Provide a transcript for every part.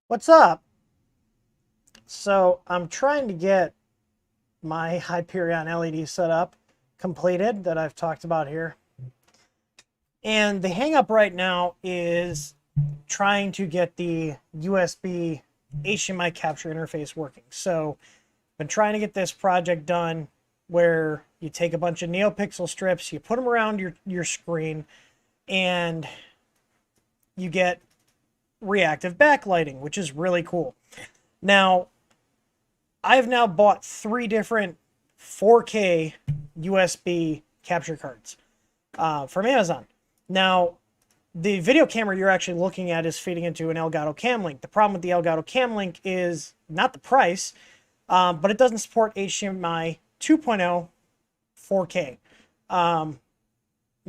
What's up? So I'm trying to get my Hyperion LED setup completed that I've talked about here. And the hang up right now is trying to get the USB HDMI capture interface working. So I've been trying to get this project done where you take a bunch of NeoPixel strips, you put them around your screen, and you get reactive backlighting, which is really cool. Now, I've now bought 3 different 4K USB capture cards from Amazon. Now, the video camera you're actually looking at is feeding into an Elgato Cam Link. The problem with the Elgato Cam Link is not the price, but it doesn't support HDMI 2.0 4K.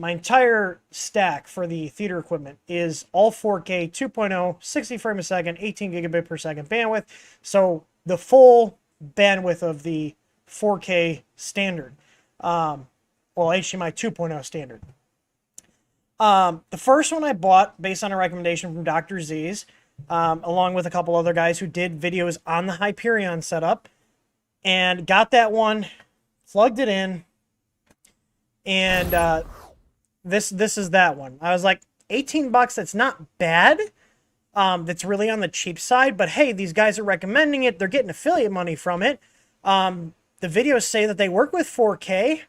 My entire stack for the theater equipment is all 4K 2.0, 60 frames a second, 18 gigabit per second bandwidth. So the full bandwidth of the 4K standard, well, HDMI 2.0 standard. The first one I bought based on a recommendation from Dr. Z's, along with a couple other guys who did videos on the Hyperion setup, and got that one, plugged it in, and this is that one. I was like, 18 bucks, that's not bad. That's really on the cheap side, but hey, these guys are recommending it. They're getting affiliate money from it. The videos say that they work with 4K.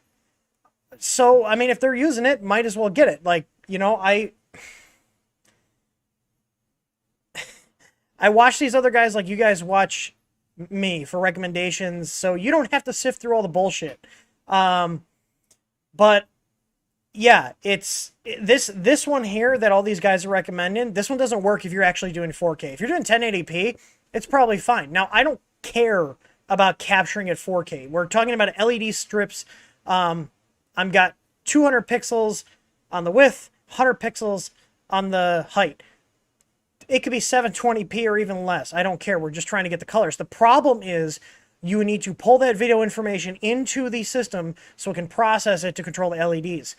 So, I mean, if they're using it, might as well get it. Like, you know, I watch these other guys like you guys watch me for recommendations, so you don't have to sift through all the bullshit. But yeah, it's this one here that all these guys are recommending. This one doesn't work if you're actually doing 4K. If you're doing 1080p, it's probably fine. Now, I don't care about capturing at 4K. We're talking about LED strips. I've got 200 pixels on the width, 100 pixels on the height. It could be 720p or even less. I don't care. We're just trying to get the colors. The problem is you need to pull that video information into the system so it can process it to control the LEDs.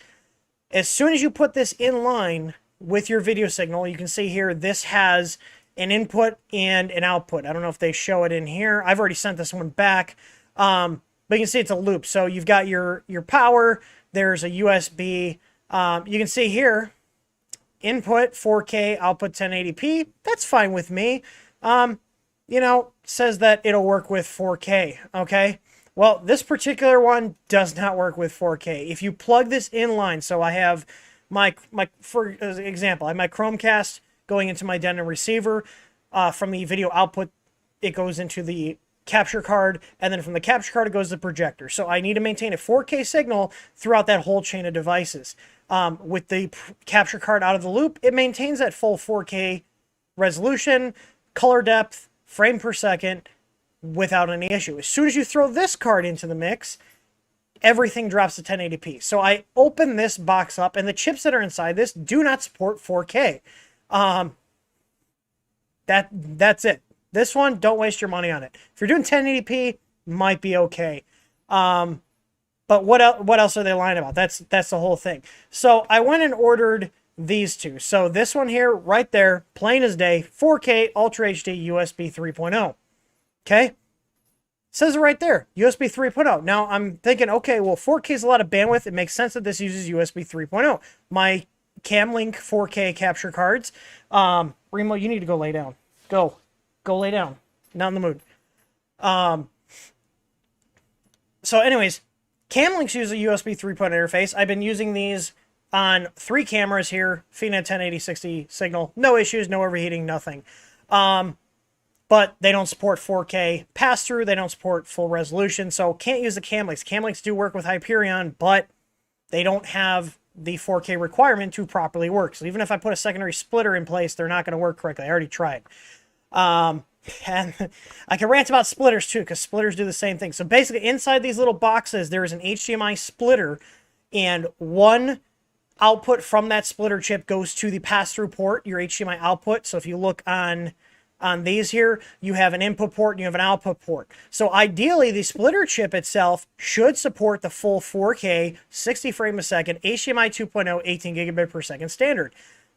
As soon as you put this in line with your video signal, you can see here, this has an input and an output. I don't know if they show it in here. I've already sent this one back. But you can see it's a loop. So you've got your power. There's a USB. You can see here, input 4K, output 1080p. That's fine with me. You know, says that it'll work with 4K, okay? Well, this particular one does not work with 4K. If you plug this in line, so I have for example, I have my Chromecast going into my Denon receiver. From the video output, it goes into the capture card, and then from the capture card, it goes to the projector. So I need to maintain a 4K signal throughout that whole chain of devices. With the capture card out of the loop, it maintains that full 4K resolution, color depth, frame per second, without any issue. As soon as you throw this card into the mix, everything drops to 1080p. So I open this box up, and the chips that are inside this do not support 4K. That's it. This one, don't waste your money on it. If you're doing 1080p, might be okay. But what else are they lying about? That's the whole thing. So I went and ordered these two. So this one here, right there, plain as day, 4K Ultra HD USB 3.0. Okay? It says it right there, USB 3.0. Now, I'm thinking, okay, well, 4K is a lot of bandwidth. It makes sense that this uses USB 3.0. My Cam Link 4K capture cards. Remo, you need to go lay down. Go lay down. Not in the mood. So anyways, Cam Links use a USB 3.0 interface. I've been using these on 3 cameras here, feeding a 1080-60 signal. No issues, no overheating, nothing. But they don't support 4K pass-through. They don't support full resolution, so can't use the Cam Links. Cam Links do work with Hyperion, but they don't have the 4K requirement to properly work. So even if I put a secondary splitter in place, they're not going to work correctly. I already tried. And I can rant about splitters too, because splitters do the same thing. So basically, inside these little boxes, there is an HDMI splitter, and one output from that splitter chip goes to the pass-through port, your HDMI output. So if you look on these here, you have an input port and you have an output port. So ideally, the splitter chip itself should support the full 4K, 60 frame a second, HDMI 2.0, 18 gigabit per second standard.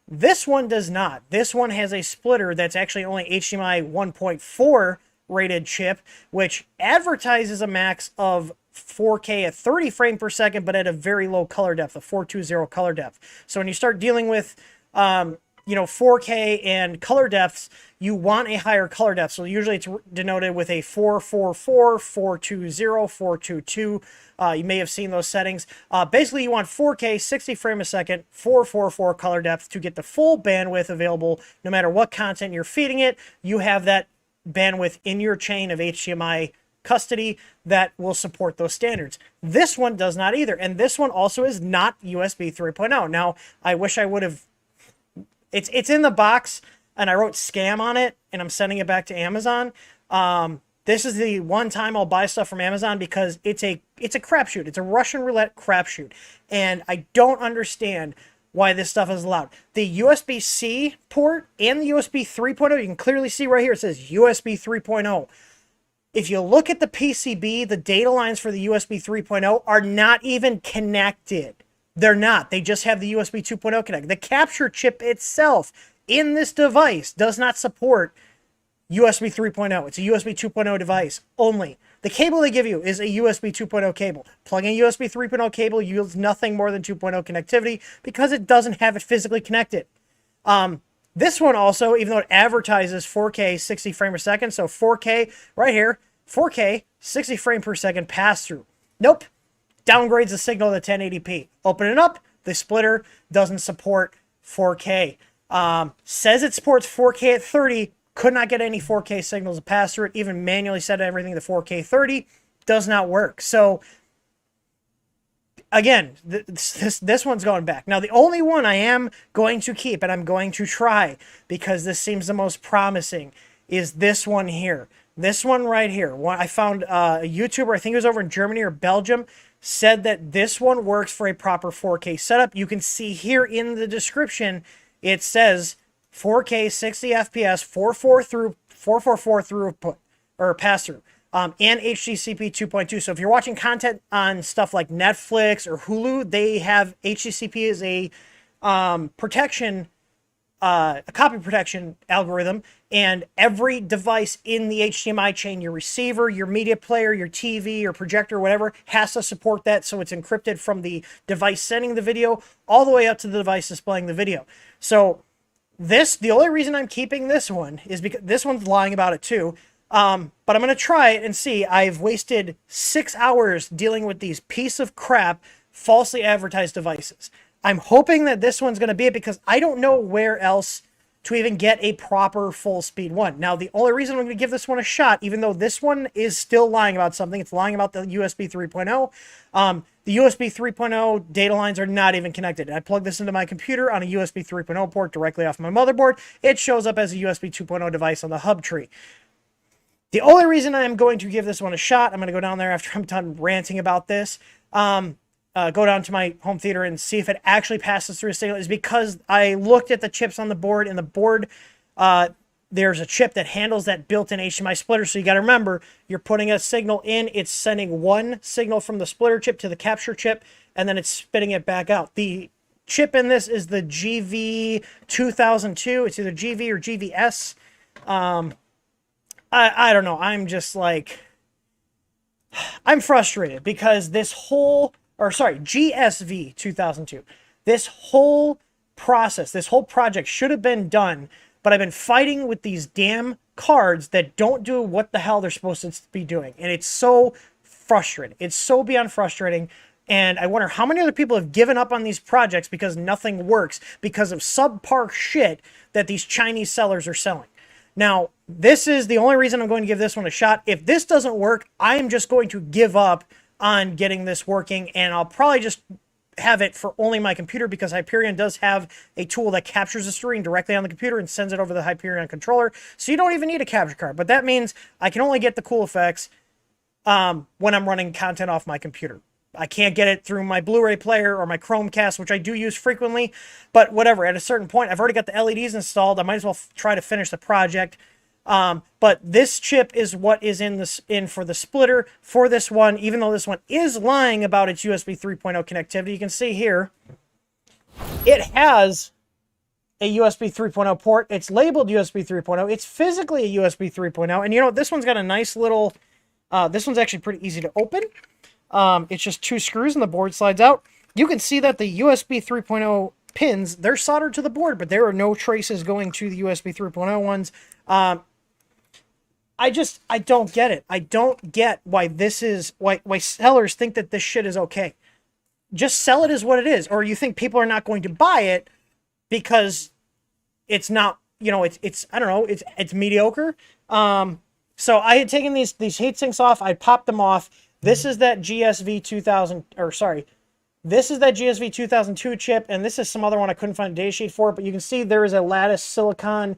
This one does not. This one has a splitter that's actually only HDMI 1.4 rated chip, which advertises a max of 4K at 30 frames per second, but at a very low color depth, a 420 color depth. So when you start dealing with 4K and color depths, you want a higher color depth. So usually it's denoted with a 444, 420, 422. You may have seen those settings. Basically, you want 4K, 60 frames a second, 444 color depth to get the full bandwidth available. No matter what content you're feeding it, you have that bandwidth in your chain of HDMI custody that will support those standards. This one does not either. And this one also is not USB 3.0. Now, I wish I would have... It's in the box, and I wrote scam on it, and I'm sending it back to Amazon. This is the one time I'll buy stuff from Amazon because it's a crapshoot. It's a Russian roulette crapshoot. And I don't understand why this stuff is allowed. The USB-C port and the USB 3.0, you can clearly see right here, it says USB 3.0. If you look at the PCB, the data lines for the USB 3.0 are not even connected. They're not. They just have the USB 2.0 connected. The capture chip itself in this device does not support USB 3.0. It's a USB 2.0 device only. The cable they give you is a USB 2.0 cable. Plugging a USB 3.0 cable yields nothing more than 2.0 connectivity because it doesn't have it physically connected. This one also, even though it advertises 4K 60 frames per second, so 4K right here, 4K 60 frames per second pass-through. Nope. Downgrades the signal to 1080p. Open it up, the splitter doesn't support 4K. Says it supports 4K at 30, could not get any 4K signals to pass through it, even manually set everything to 4K 30, does not work. So, again, this one's going back. Now, the only one I am going to keep, and I'm going to try, because this seems the most promising, is this one here. This one right here. I found a YouTuber, I think it was over in Germany or Belgium, said that this one works for a proper 4K setup. You can see here in the description, it says 4K 60 FPS 444 throughput or pass through, and HDCP 2.2. So if you're watching content on stuff like Netflix or Hulu, they have HDCP as a protection, a copy protection algorithm, and every device in the HDMI chain, your receiver, your media player, your TV, your projector, whatever, has to support that, so it's encrypted from the device sending the video all the way up to the device displaying the video. So the only reason I'm keeping this one is because this one's lying about it too, but I'm going to try it and see. I've wasted 6 hours dealing with these piece of crap, falsely advertised devices. I'm hoping that this one's going to be it because I don't know where else to even get a proper full speed one. Now, the only reason I'm going to give this one a shot, even though this one is still lying about something, it's lying about the USB 3.0. The USB 3.0 data lines are not even connected. I plug this into my computer on a USB 3.0 port directly off my motherboard. It shows up as a USB 2.0 device on the hub tree. The only reason I'm going to give this one a shot, I'm going to go down there after I'm done ranting about this, go down to my home theater and see if it actually passes through a signal, is because I looked at the chips on the board, and the board, there's a chip that handles that built-in HDMI splitter. So you got to remember, you're putting a signal in, it's sending one signal from the splitter chip to the capture chip, and then it's spitting it back out. The chip in this is the GV2002. It's either GV or GVS. I don't know. I'm just like, I'm frustrated because this whole, GSV 2002. This whole process, this whole project should have been done, but I've been fighting with these damn cards that don't do what the hell they're supposed to be doing. And it's so frustrating. It's so beyond frustrating. And I wonder how many other people have given up on these projects because nothing works because of subpar shit that these Chinese sellers are selling. Now, this is the only reason I'm going to give this one a shot. If this doesn't work, I am just going to give up on getting this working, and I'll probably just have it for only my computer because Hyperion does have a tool that captures the screen directly on the computer and sends it over the Hyperion controller, so you don't even need a capture card. But that means I can only get the cool effects when I'm running content off my computer. I can't get it through my Blu-ray player or my Chromecast, which I do use frequently, but whatever. At a certain point, I've already got the LEDs installed. I might as well try to finish the project. But this chip is what is in for the splitter for this one, even though this one is lying about its USB 3.0 connectivity. You can see here, it has a USB 3.0 port. It's labeled USB 3.0. It's physically a USB 3.0. And you know, this one's got a nice little, this one's actually pretty easy to open. It's just 2 screws and the board slides out. You can see that the USB 3.0 pins, they're soldered to the board, but there are no traces going to the USB 3.0 ones. I don't get it. I don't get why why sellers think that this shit is okay. Just sell it as what it is. Or you think people are not going to buy it because it's not, you know, it's I don't know, it's mediocre. So I had taken these heat sinks off. I popped them off. This is that GSV 2000, or sorry, this is that GSV 2002 chip, and this is some other one I couldn't find a data sheet for, but you can see there is a lattice silicon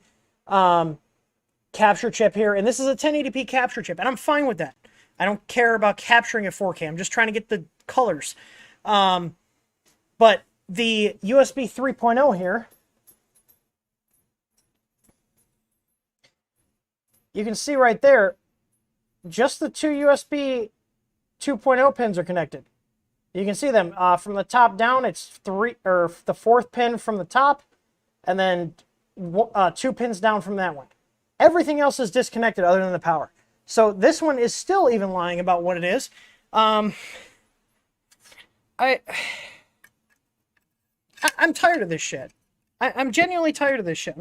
capture chip here, and this is a 1080p capture chip, and I'm fine with that. I don't care about capturing at 4K. I'm just trying to get the colors. But the USB 3.0 here, you can see right there, just the 2 USB 2.0 pins are connected. You can see them from the top down. It's 3, or the 4th pin from the top, and then 2 pins down from that one. Everything else is disconnected other than the power. So this one is still even lying about what it is. I'm tired of this shit. I'm genuinely tired of this shit.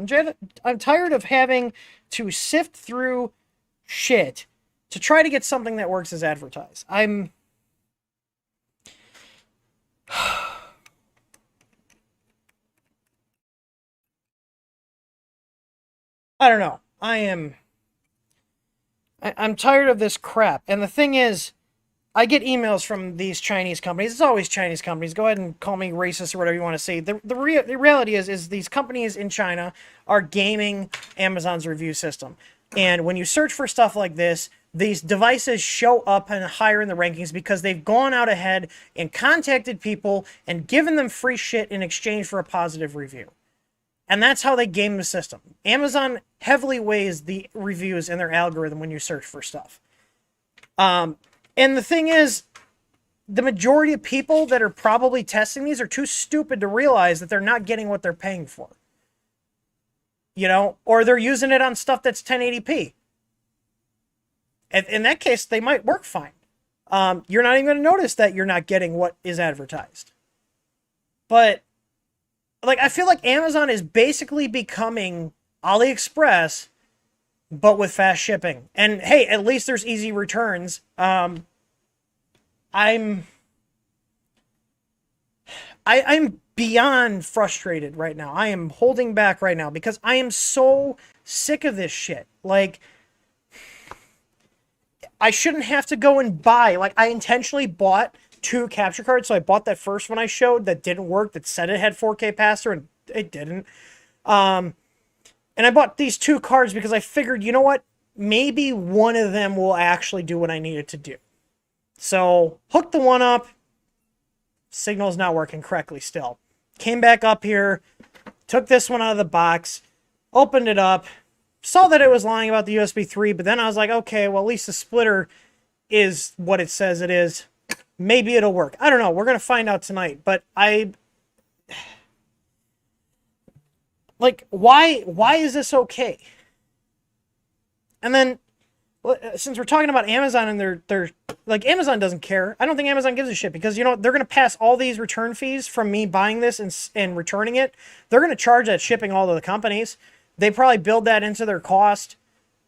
I'm tired of having to sift through shit to try to get something that works as advertised. I don't know. I'm tired of this crap. And the thing is, I get emails from these Chinese companies. It's always Chinese companies. Go ahead and call me racist or whatever you want to say. The reality is these companies in China are gaming Amazon's review system. And when you search for stuff like this, these devices show up and higher in the rankings because they've gone out ahead and contacted people and given them free shit in exchange for a positive review. And that's how they game the system. Amazon heavily weighs the reviews in their algorithm when you search for stuff. And the thing is, the majority of people that are probably testing these are too stupid to realize that they're not getting what they're paying for. You know, or they're using it on stuff that's 1080p. In that case, they might work fine. You're not even going to notice that you're not getting what is advertised. But, like, I feel like Amazon is basically becoming AliExpress, but with fast shipping. And, hey, at least there's easy returns. I'm beyond frustrated right now. I am holding back right now because I am so sick of this shit. Like, I shouldn't have to go and buy. Like, I intentionally bought 2 capture cards. So I bought that first one I showed that didn't work, that said it had 4K pass-through, and it didn't. And I bought these 2 cards because I figured, you know what? Maybe one of them will actually do what I need it to do. So, hooked the one up. Signal's not working correctly still. Came back up here, took this one out of the box, opened it up, saw that it was lying about the USB 3, but then I was like, okay, well, at least the splitter is what it says it is. Maybe it'll work. I don't know. We're going to find out tonight, but like, why is this okay? And then, since we're talking about Amazon and they're like, Amazon doesn't care. I don't think Amazon gives a shit because, you know, they're going to pass all these return fees from me buying this and returning it. They're going to charge that shipping all to the companies. They probably build that into their cost,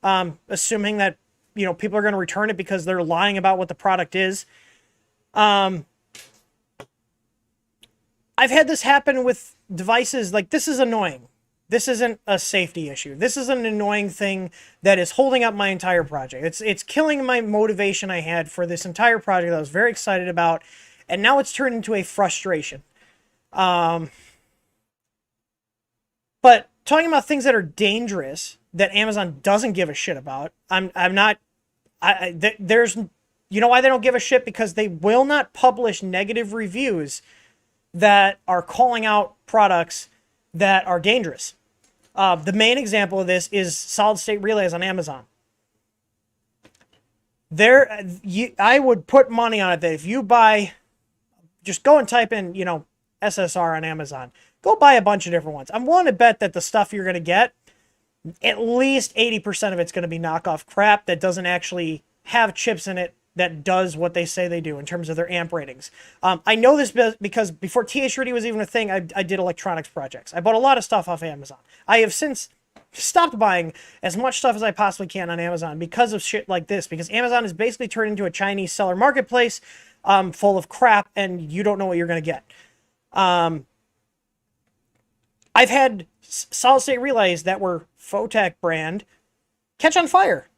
assuming that, you know, people are going to return it because they're lying about what the product is. I've had this happen with devices. Like, this is annoying. This isn't a safety issue. This is an annoying thing that is holding up my entire project. It's killing my motivation I had for this entire project that I was very excited about, and now it's turned into a frustration. But talking about things that are dangerous that Amazon doesn't give a shit about, there's, you know why they don't give a shit? Because they will not publish negative reviews that are calling out products that are dangerous. The main example of this is solid state relays on Amazon. I would put money on it that if you buy, just go and type in, you know, SSR on Amazon. go buy a bunch of different ones. I'm willing to bet that the stuff you're going to get, at least 80% of it's going to be knockoff crap that doesn't actually have chips in it that does what they say they do in terms of their amp ratings. I know this because before TH-Ready was even a thing, I did electronics projects. I bought a lot of stuff off Amazon. I have since stopped buying as much stuff as I possibly can on Amazon because of shit like this, because Amazon is basically turned into a Chinese seller marketplace full of crap, and you don't know what you're going to get. I've had solid-state relays that were Photech brand catch on fire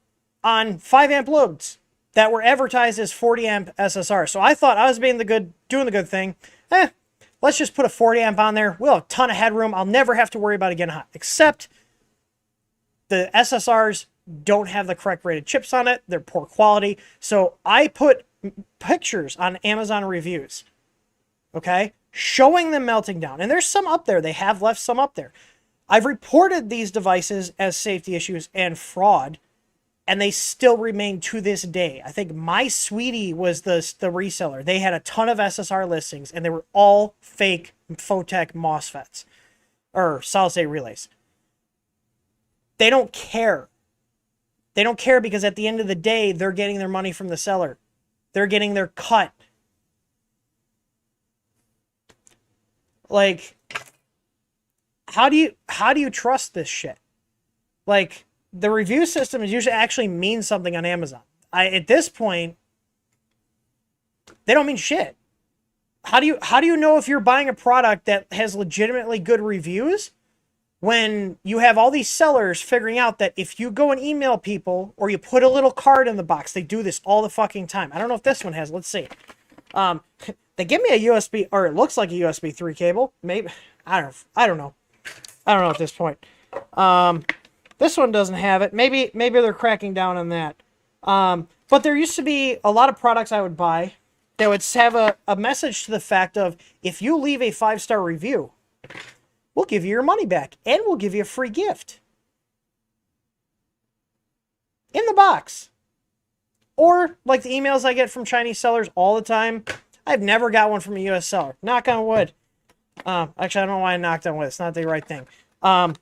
on 5-amp loads that were advertised as 40-amp SSR. So I thought I was doing the good thing. Let's just put a 40-amp on there. We'll have a ton of headroom. I'll never have to worry about it getting hot, except the SSRs don't have the correct rated chips on it. They're poor quality. So I put pictures on Amazon reviews, okay, showing them melting down. And there's some up there. They have left some up there. I've reported these devices as safety issues and fraud, and they still remain to this day. I think My Sweetie was the reseller. They had a ton of SSR listings, and they were all fake Photech MOSFETs or solid-state relays. They don't care. They don't care because at the end of the day, they're getting their money from the seller. They're getting their cut. Like, how do you trust this shit? Like, the review system is usually actually means something on Amazon. At this point, they don't mean shit. How do you know if you're buying a product that has legitimately good reviews when you have all these sellers figuring out that if you go and email people or you put a little card in the box, they do this all the fucking time. I don't know if this one has. Let's see. They give me a USB, or it looks like a USB 3 cable. Maybe I don't know at this point. This one doesn't have it. Maybe they're cracking down on that. But there used to be a lot of products I would buy that would have a message to the fact of, if you leave a 5-star review, we'll give you your money back and we'll give you a free gift in the box. Or like the emails I get from Chinese sellers all the time. I've never got one from a US seller. Knock on wood. Actually, I don't know why I knocked on wood. It's not the right thing. I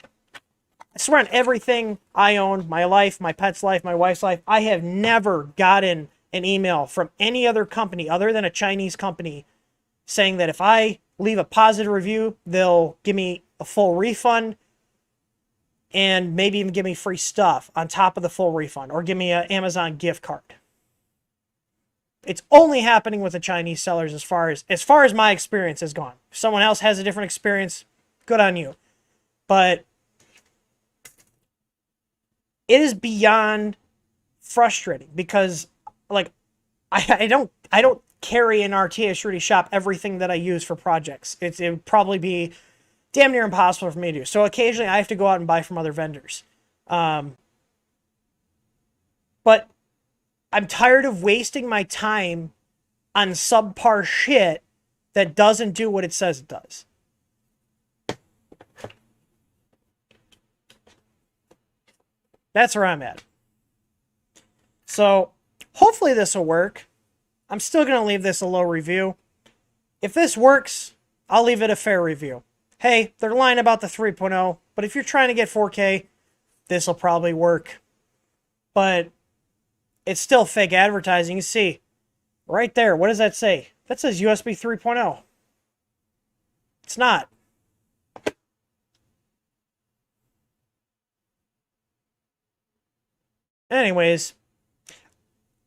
swear on everything I own, my life, my pet's life, my wife's life, I have never gotten an email from any other company other than a Chinese company saying that if I leave a positive review, they'll give me a full refund and maybe even give me free stuff on top of the full refund, or give me an Amazon gift card. It's only happening with the Chinese sellers as far as my experience has gone. If someone else has a different experience, good on you. But it is beyond frustrating because, like, I don't carry in our TH-Ready shop everything that I use for projects. It would probably be damn near impossible for me to do. So occasionally I have to go out and buy from other vendors. But I'm tired of wasting my time on subpar shit that doesn't do what it says it does. That's where I'm at. So hopefully this will work. I'm still going to leave this a low review. If this works, I'll leave it a fair review. Hey, they're lying about the 3.0, but if you're trying to get 4K, this will probably work. But it's still fake advertising. You see, right there, what does that say? That says USB 3.0. It's not. Anyways,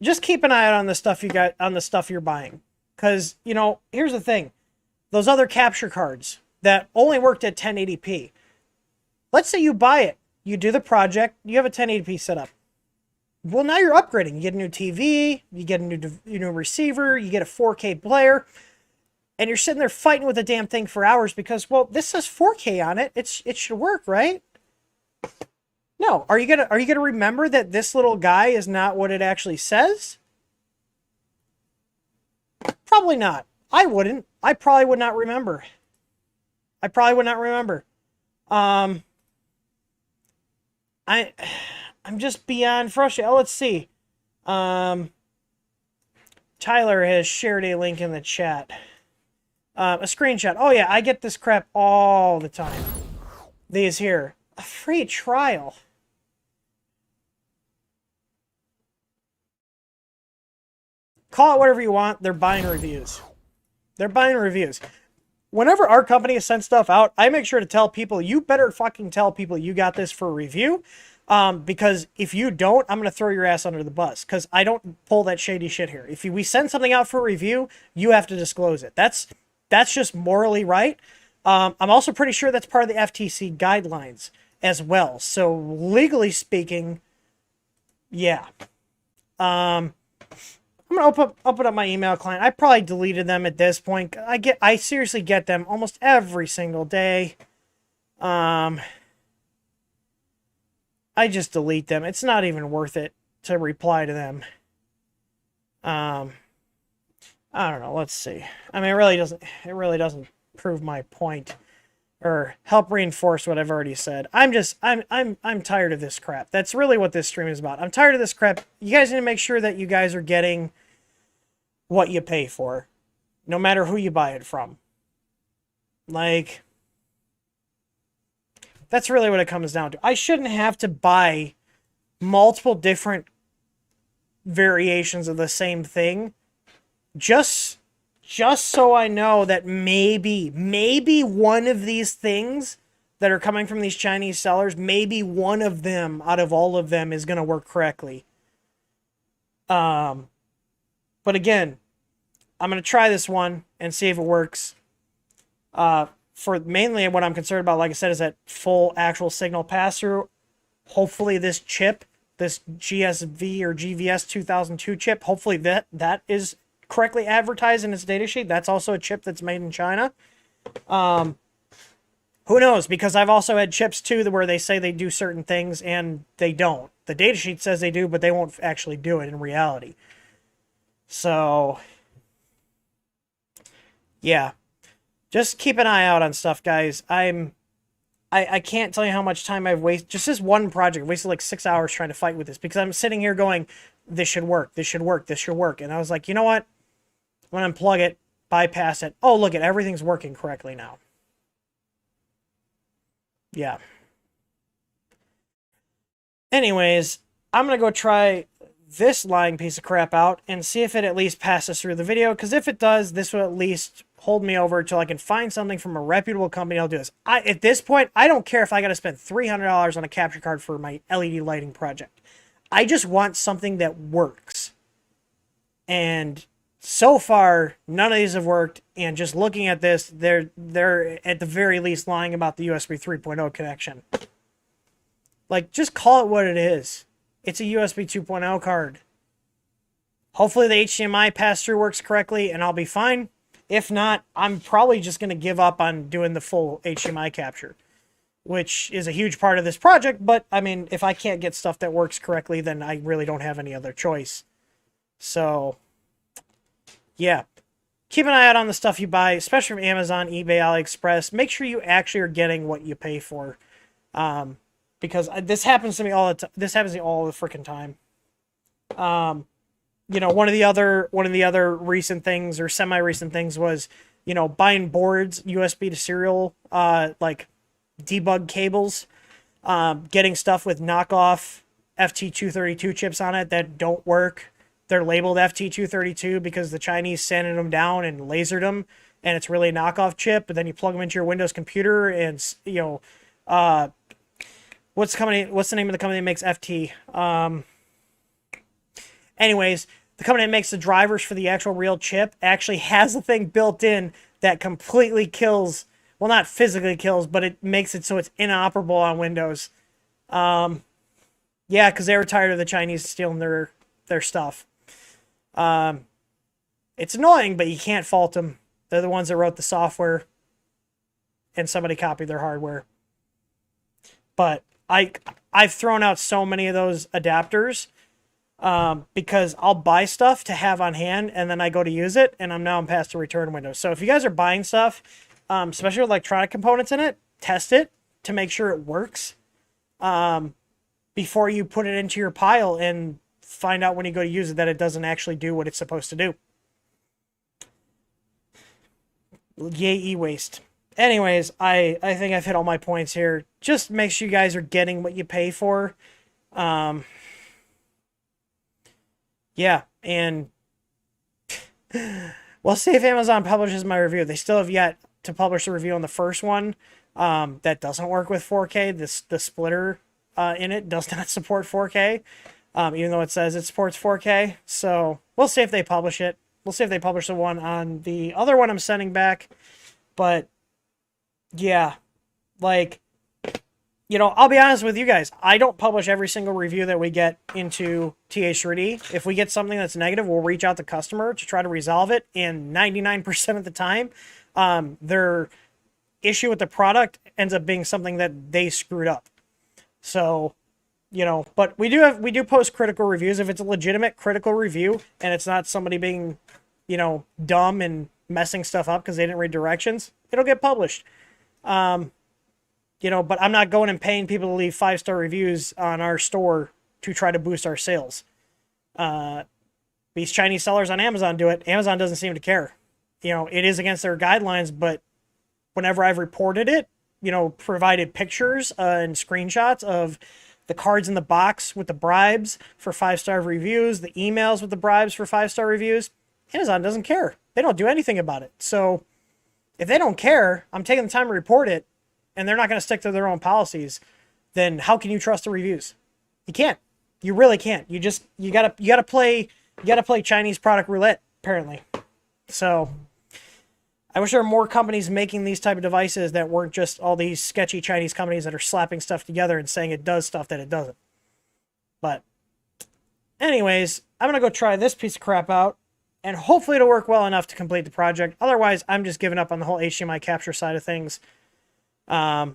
just keep an eye out on the stuff you got, on the stuff you're buying. Because, you know, here's the thing. Those other capture cards that only worked at 1080p. Let's say you buy it. You do the project. You have a 1080p setup. Well, now you're upgrading. You get a new TV. You get a new receiver. You get a 4K player. And you're sitting there fighting with the damn thing for hours because, well, this says 4K on it. It should work, right? No. Are you gonna remember that this little guy is not what it actually says? Probably not. I wouldn't. I probably would not remember. I'm just beyond frustrated. Oh, let's see. Tyler has shared a link in the chat. A screenshot. Oh yeah, I get this crap all the time. These here. A free trial. Call it whatever you want. They're buying reviews. They're buying reviews. Whenever our company has sent stuff out, I make sure to tell people, you better fucking tell people you got this for a review. Because if you don't, I'm going to throw your ass under the bus. Because I don't pull that shady shit here. If we send something out for a review, you have to disclose it. That's just morally right. I'm also pretty sure that's part of the FTC guidelines as well. So legally speaking, yeah. I'm gonna open up my email client. I probably deleted them at this point. I seriously get them almost every single day. I just delete them. It's not even worth it to reply to them. I don't know. Let's see. I mean, it really doesn't prove my point or help reinforce what I've already said. I'm tired of this crap. That's really what this stream is about. I'm tired of this crap. You guys need to make sure that you guys are getting what you pay for, no matter who you buy it from. Like, that's really what it comes down to. I shouldn't have to buy multiple different variations of the same thing just so I know that maybe one of these things that are coming from these Chinese sellers, maybe one of them out of all of them is going to work correctly. But again, I'm going to try this one and see if it works. For mainly what I'm concerned about, like I said, is that full actual signal pass-through. Hopefully this chip, this GSV or GVS 2002 chip, hopefully that is correctly advertised in its datasheet. That's also a chip that's made in China. Who knows? Because I've also had chips too where they say they do certain things and they don't. The datasheet says they do, but they won't actually do it in reality. So, yeah. Just keep an eye out on stuff, guys. I can't tell you how much time I've wasted. Just this one project, I wasted like 6 hours trying to fight with this because I'm sitting here going, this should work, this should work, this should work. And I was like, you know what? I'm going to unplug it, bypass it. Oh, look, everything's working correctly now. Yeah. Anyways, I'm going to go try this lying piece of crap out and see if it at least passes through the video. Because if it does, this will at least hold me over until I can find something from a reputable company. I'll do this. At this point, I don't care if I got to spend $300 on a capture card for my LED lighting project. I just want something that works. And so far, none of these have worked. And just looking at this, they're at the very least lying about the USB 3.0 connection. Like, just call it what it is. It's a USB 2.0 card. Hopefully the HDMI pass-through works correctly and I'll be fine. If not, I'm probably just going to give up on doing the full HDMI capture, which is a huge part of this project. But, I mean, if I can't get stuff that works correctly, then I really don't have any other choice. So, yeah. Keep an eye out on the stuff you buy, especially from Amazon, eBay, AliExpress. Make sure you actually are getting what you pay for. Because this happens to me all the time. This happens to me all the freaking time. You know, one of the other recent things or semi-recent things was, you know, buying boards, USB to serial, like debug cables, getting stuff with knockoff FT232 chips on it that don't work. They're labeled FT232 because the Chinese sanded them down and lasered them, and it's really a knockoff chip. But then you plug them into your Windows computer, and you know, what's the name of the company that makes FT? Anyways, the company that makes the drivers for the actual real chip actually has a thing built in that completely kills, well, not physically kills, but it makes it so it's inoperable on Windows. Yeah, because they were tired of the Chinese stealing their stuff. It's annoying, but you can't fault them. They're the ones that wrote the software, and somebody copied their hardware. But I've thrown out so many of those adapters because I'll buy stuff to have on hand, and then I go to use it, and I'm past the return window. So if you guys are buying stuff, especially with electronic components in it, test it to make sure it works before you put it into your pile and find out when you go to use it that it doesn't actually do what it's supposed to do. Yay, e-waste. Anyways, I think I've hit all my points here. Just make sure you guys are getting what you pay for. Yeah, and well, see if Amazon publishes my review. They still have yet to publish a review on the first one. That doesn't work with 4K. The splitter in it does not support 4K, even though it says it supports 4K. So we'll see if they publish it. We'll see if they publish the one on the other one I'm sending back. But yeah, like, you know, I'll be honest with you guys. I don't publish every single review that we get into TH3D. If we get something that's negative, we'll reach out to the customer to try to resolve it. And 99% of the time, their issue with the product ends up being something that they screwed up. So, you know, but we do post critical reviews. If it's a legitimate critical review and it's not somebody being, you know, dumb and messing stuff up because they didn't read directions, it'll get published. You know, but I'm not going and paying people to leave 5-star reviews on our store to try to boost our sales. These Chinese sellers on Amazon do it. Amazon doesn't seem to care. You know, it is against their guidelines, but whenever I've reported it, you know, provided pictures and screenshots of the cards in the box with the bribes for 5-star reviews, the emails with the bribes for 5-star reviews, Amazon doesn't care. They don't do anything about it. So if they don't care, I'm taking the time to report it, and they're not going to stick to their own policies, then how can you trust the reviews? You can't. You really can't. You gotta play Chinese product roulette, apparently. So I wish there were more companies making these type of devices that weren't just all these sketchy Chinese companies that are slapping stuff together and saying it does stuff that it doesn't. But anyways, I'm going to go try this piece of crap out, and hopefully it'll work well enough to complete the project. Otherwise, I'm just giving up on the whole HDMI capture side of things. Yeah.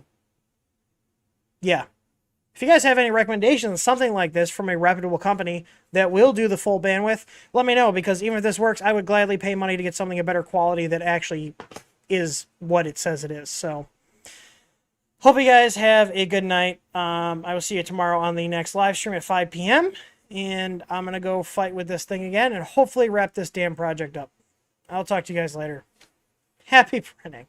If you guys have any recommendations, something like this from a reputable company that will do the full bandwidth, let me know, because even if this works, I would gladly pay money to get something of better quality that actually is what it says it is. So hope you guys have a good night. I will see you tomorrow on the next live stream at 5 p.m. And I'm going to go fight with this thing again and hopefully wrap this damn project up. I'll talk to you guys later. Happy printing.